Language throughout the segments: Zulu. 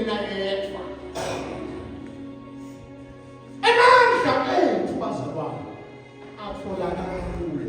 yena yedwa. Amandla ethu bazalwane atholakala kuye.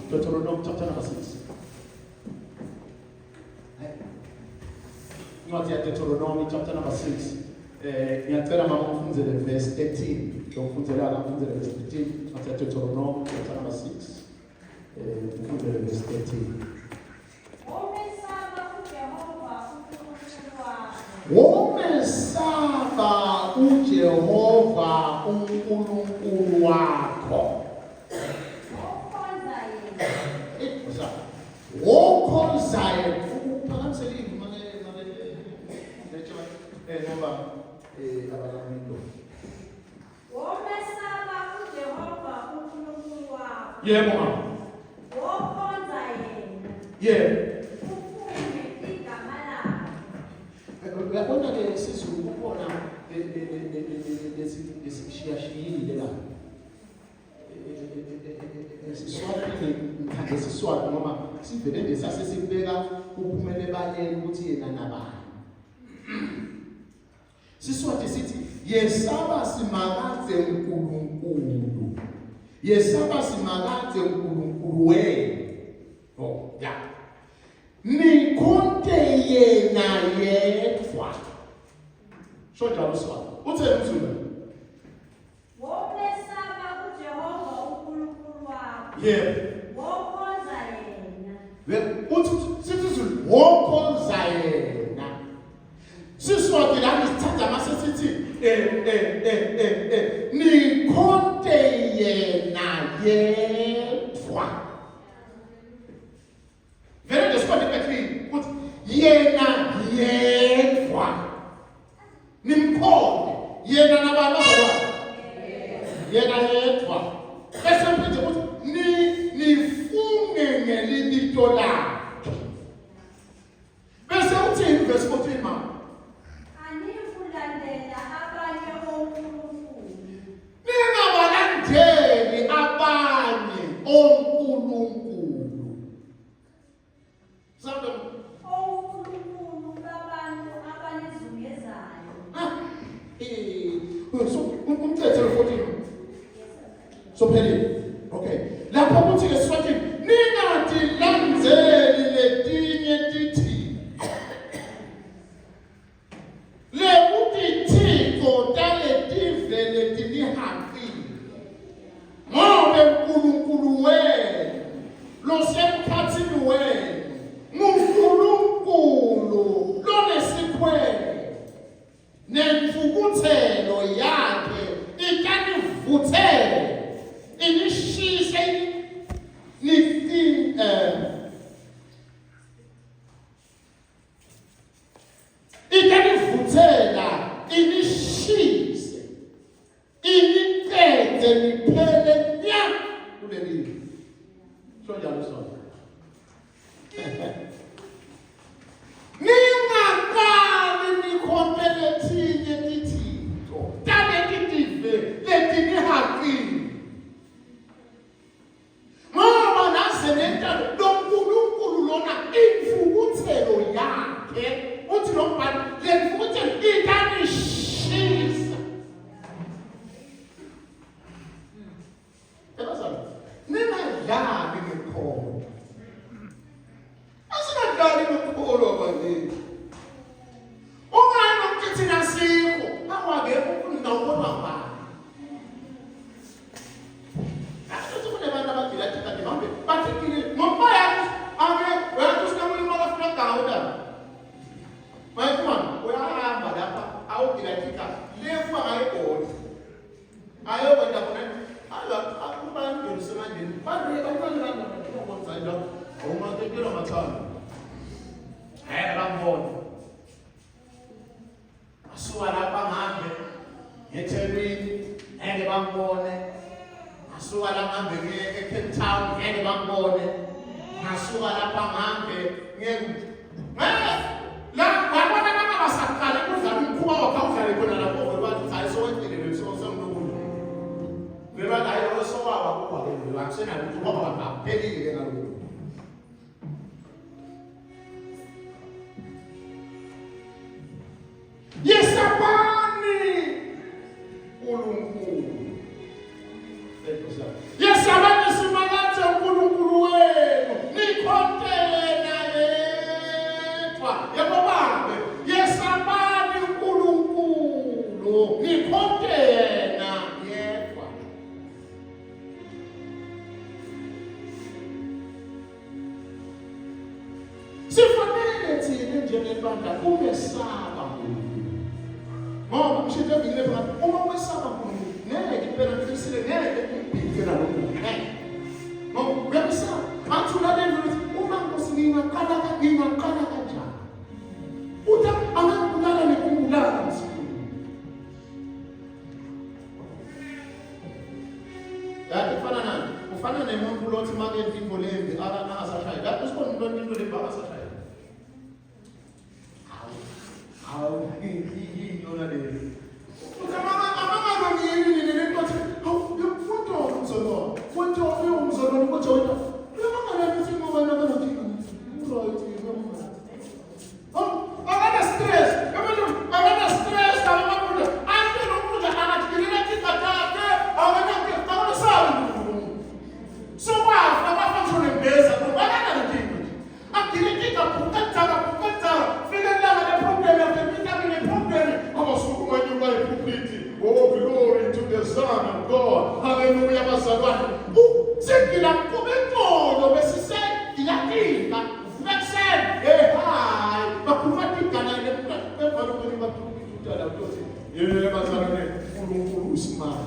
Deuteronomy chapter number 6. Not yet Deuteronomy chapter number 6. Ngiyacela mama ufundzele verse 13. Ufundzela la ufundzele verse 13. Not yet Deuteronomy chapter number 6. Ufundzele verse 13. Womesaba uJehova uNkulunkulu wakho. Wokhonzayo ukuphakamisela ivuma ngoba abalamendo. Womesaba uJehova uNkulunkulu wakho. Yebo mama. Wokhonza yena. Yebo. Ufunde igama lakhe. Uyabona ke isizulu kukhona lesishiyashiyile la. Siswati noma sivele nje sasesibeka uphumele baleni ukuthi yena nabani. Siswati sithi yesaba simakadze uNkulunkulu. Yesaba simakadze uNkulunkulu wena. Oh, ya. Nikhonte yena yedwa. Sho njalo Swati. Utheni umzulu? Womesaba uJehova uNkulunkulu wakho. Yebo. Wokhonza yena. Sithi wokhonza yena. Siswati la isithatha mase sithi nikhonte yena yedwa. Vele ngesibonelo bethu ukuthi yena yedwa. Nimkhonde yena nabani bazalwane. Yena yedwa. Bese mphinde ukuthi nifunge ngelibito lakhe. Bese uthini verse 14 mama? Anikulandela abanye onkulunkulu. Ningabalandeli abanye onkulunkulu. Sabe Onkulunkulu babantu abanizungezayo. So umthetho 14. So phela. Okay. Lapho kuthi ke sithi ningadilandzeli letinye tithi. Le utithiko taletive letinihambile. Ngobe uNkulunkulu wena losemkhathini wena nguNkulunkulu lonesikhwele. Nemfukuthelo yakhe ikanivuthele. Inishise ikanivuthela inishise inikede niphele nya kuleli. Sho njalo sona. Ningaqali nikhompele thinye tithito. Tale titive letinihaqile. Ngoba nasenenta loNkulunkulu lona imfukuthelo yakhe uthi lo mbhalo lemfukuthelo ikanishisa. Ningadlali ngekhono. Asingadlali endlini bancane umatekela mathanda bambona asuka lapha ngambe eThekwini ngeke bambone asuka lapha ngambe eCape Town ngeke bambone asuka lapha ngambe la babona basakhala kudlala umkhuba wakawudlala khona lapho bathi hayi sowenzelele somnukulu beba la yo sowawa kuba ke akusena ukuthi baba baphelile ngalokho yesabani uNkulunkulu yesabani simalathe uNkulunkulu wenu nikhontele yedwa yabobambe yesabani uNkulunkulu nikhontele yedwa sifanele thina njengebandla umesaba ngoba mshito ngile phakathi uma wesaba uNkulunkulu ngeke phela ngifisile ngeke ngibhekela lokho ngoba uyabisaba athula lento uma Nkosi ngingaqala kanjani uthi angakubulala nekubulala msikhulu yathi ufana nemuntu lothi make into lembi angasashaya lapho usibona umuntu into lembi angasashaya hawu yona le amama ngiyini lento athi hawu yemfundo umzolo futhi umzolo ukuthi wena uyamangala ukuthi ngoba nabathi right akana stress akana stress amamuntu ande nomuntu angathikilele tikatake akana sawa so wafa abafanele mbeza akana nkingi akilekika pukataka fika ndaba le problem yakhe problem abasukuma nyumba epulpiti oh glory to the Son of God hallelujah bazalwane sekila kubetolo besise yakika uflexion hi bakumatika na ile pepalo kwenye batuki tutala yote yeye bazalwane uNkulunkulu usimama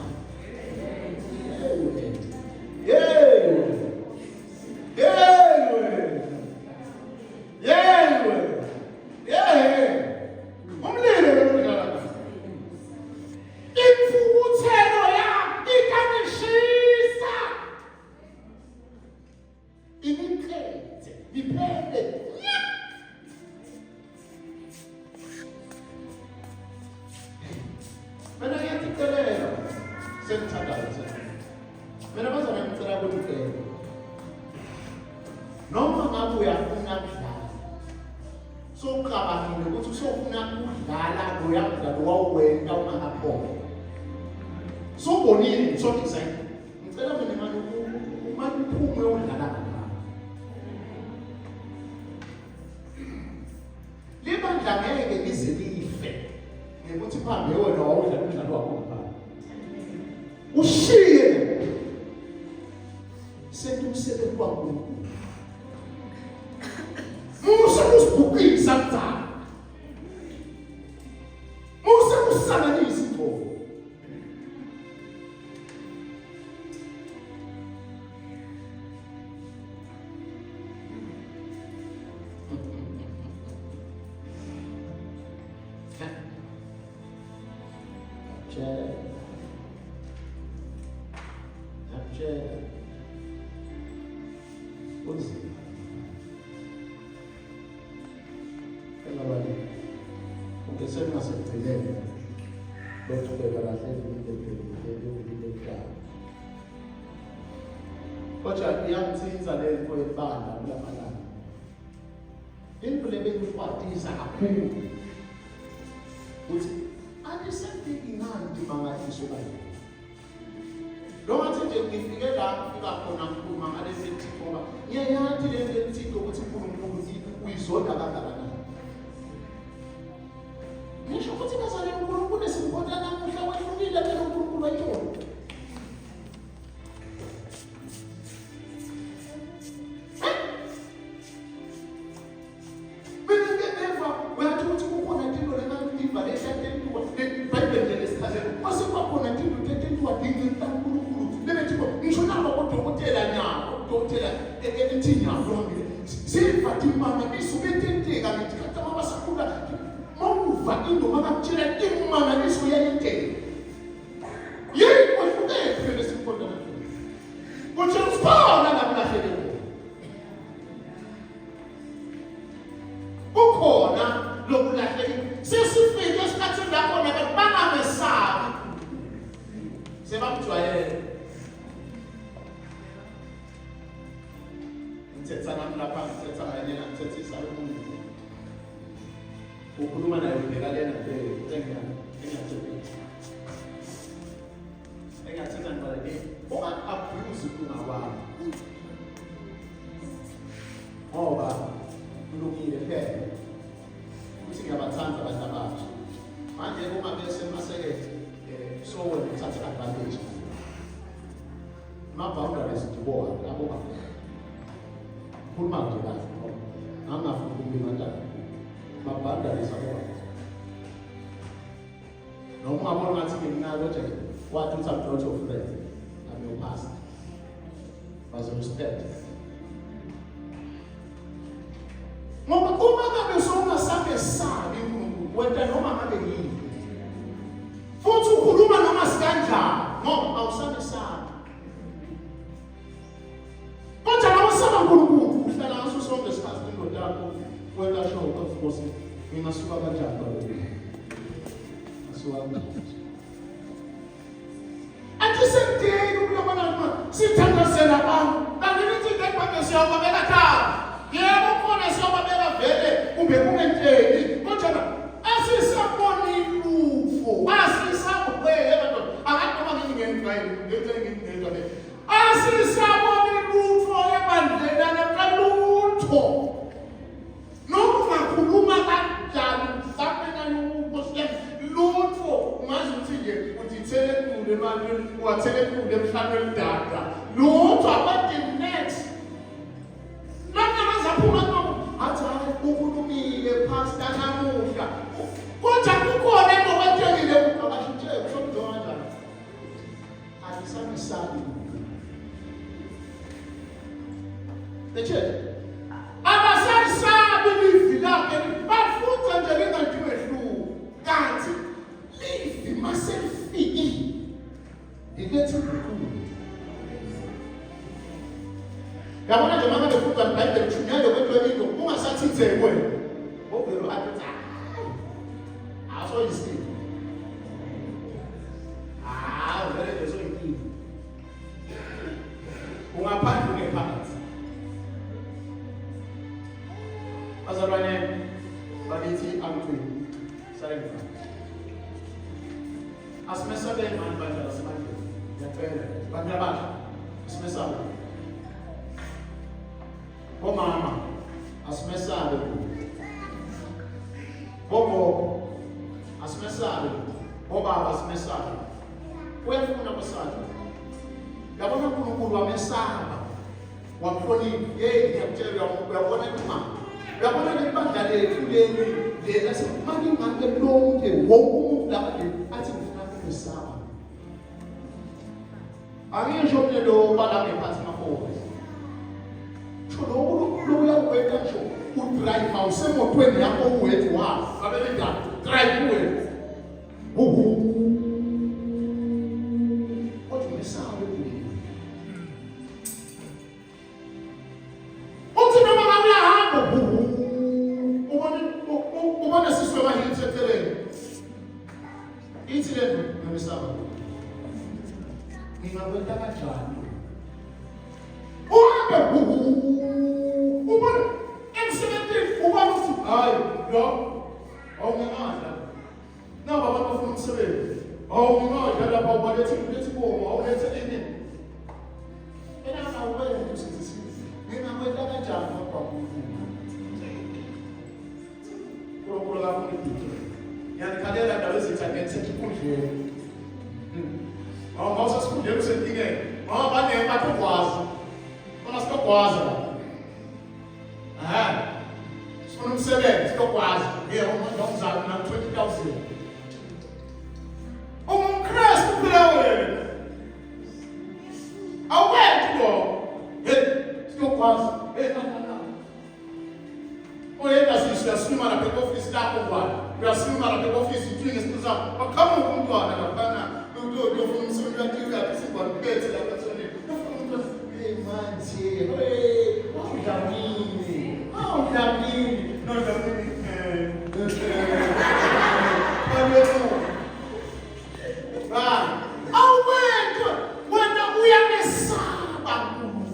Iyansiza lento yebandla kulamalanga. Into lebekukwatisa kakhulu. Uthi anisefiki ngani mangathi bani. Longathi nje ngifike la ngifika khona ngikhuluma ngale sethi ngoba ngiyayathi lento ethi ukuthi uNkulunkulu uyizonda kangakanani. Ngisho ukuthi bazale uNkulunkulu esikhona namuhla wehlukile ke uNkulunkulu wayona. Ngisho nabo kodokotela ethini yakhona sivathi imama isubetenteka ngithi kade mabasakhula mawuva indoma kakutshela imangaliso yayenteka yini kwehluke lesimpondo kuthi usikhona ngakulahleke kukhona lokulahleka sesifike esikhathini lakhona abantu bangamesabi sebakujwayele ngithetha nami lapha ngithetha ngayena ngithethisa umuntu ukhuluma naye ubheka lena engathetha nibale unga-abuse kungawami ngoba kulungile phela ukuthi ngiyabathanda abantu abasha manje uma bese masekethe so wena uthathe advantage ama-boundaries ndiboa labo bakhona khuluma nje kahle angafuni ukulimatana ama-boundaries aboa noma ungabona ngathi ngimnalo nje wathi uthi I'm not your friend, I'm your pastor. Mas respect. Ngoba uma ngabe ungasamesabi uNkulunkulu wena noma ngabe yini futhi ukhuluma noma sikanjani ngoba awusamesabi kodwa noma usaba uNkulunkulu uhlala ngaso sonke isikhathi indoda yakho wena show of course ngingasuka kanjani balokho asuka kanjani atisenteni ukulobana sithandazela abantu anginithi ngekho siyababeka khaya yebo khona siyababeka vele kumbe kungenteni kodwa asisaboni lufo asisabubheke abantu akadoma ngingengqayini ngengqayini asisaboni lufo ebandleni nakalutho noma ungakhuluma kanjani mhlawumbe nalokho lutho ungazi ukuthi nje uthithele kude manje uwathele kude emhlabeni dada lutho about the next nami ngazaphuma ngoba athi ukhulumile pastor namuhla kodwa kukhona into obathelile ukabashintshele kusho kanjani alisamesabi echele abasayisabi livi lakhe bafutha nje lingajiwehluka kanti livi maselifiki ilethe ukukhulu yabona nje manje befunda iBhayibheli kuchunyelwe kwento into ungasathithekwe ovelo athi asoyisini vele lezo inkingi ungaphandle ungephakathi bazalwane bakithi angithini sayengifana asimesabe manje banje asimanje yaphela bantu abasha asimesabe omama asimesabe bobo asimesabe obaba asimesabe uyafuna kwesandla yabona uNkulunkulu wamesaba wamhlonipha ngiyakutshela uyabona imama uyabona lebandla lethu leli lasemanje ngake lonke wonke umuntu lapha athi ngifuna ukusaba angisho ke lo bala ngephansi mafoko lo uyakwenda nje udrive awusemotweni yakho uwethu wa abele ndaba drive uwethu othi mesabe othi noma ngiyahamba ubona siswe mahithetheleni ithi lento ngemisaba ngingakwenda kanjani uhambe ubona emsebenzini ubona ukuthi hayi lo awungengadla naba abantu bafuna umsebenzi awungengadla lapha ubalethe boma awulethe ini awubeke ukuthi ngingakwenda kanjani ngoba uNkulunkulu kakhulu ngiyakhalela ndawo ezithandeni sekukudleni awusasikhundleni usenkingeni banenge bathokwazi bona sitokwazi sifuna umsebenzi sitokwazi ngomzali na-20,000 ungumKrestu phela wena awuwethi lo sitokwazi ukwazi oyedwa siyaswima lapha e-office lakho bwana uyaswima lapha e-office uthini ngesikhathi sakho baqhamuka umntwana laphana lofuna umsebenzi uyaqhubeka sibabethe lapha sonini ufuna umuntu manje awudlamini nodlamini wena uyamesaba uNkulunkulu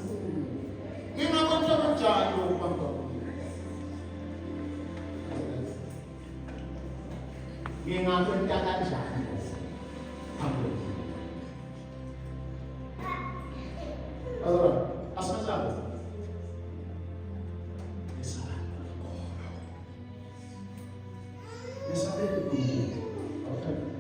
ngingakwenza kanjani ukuhamba ngingakwenza kanjani asimasabe mesabele uNkulunkulu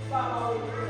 Baba,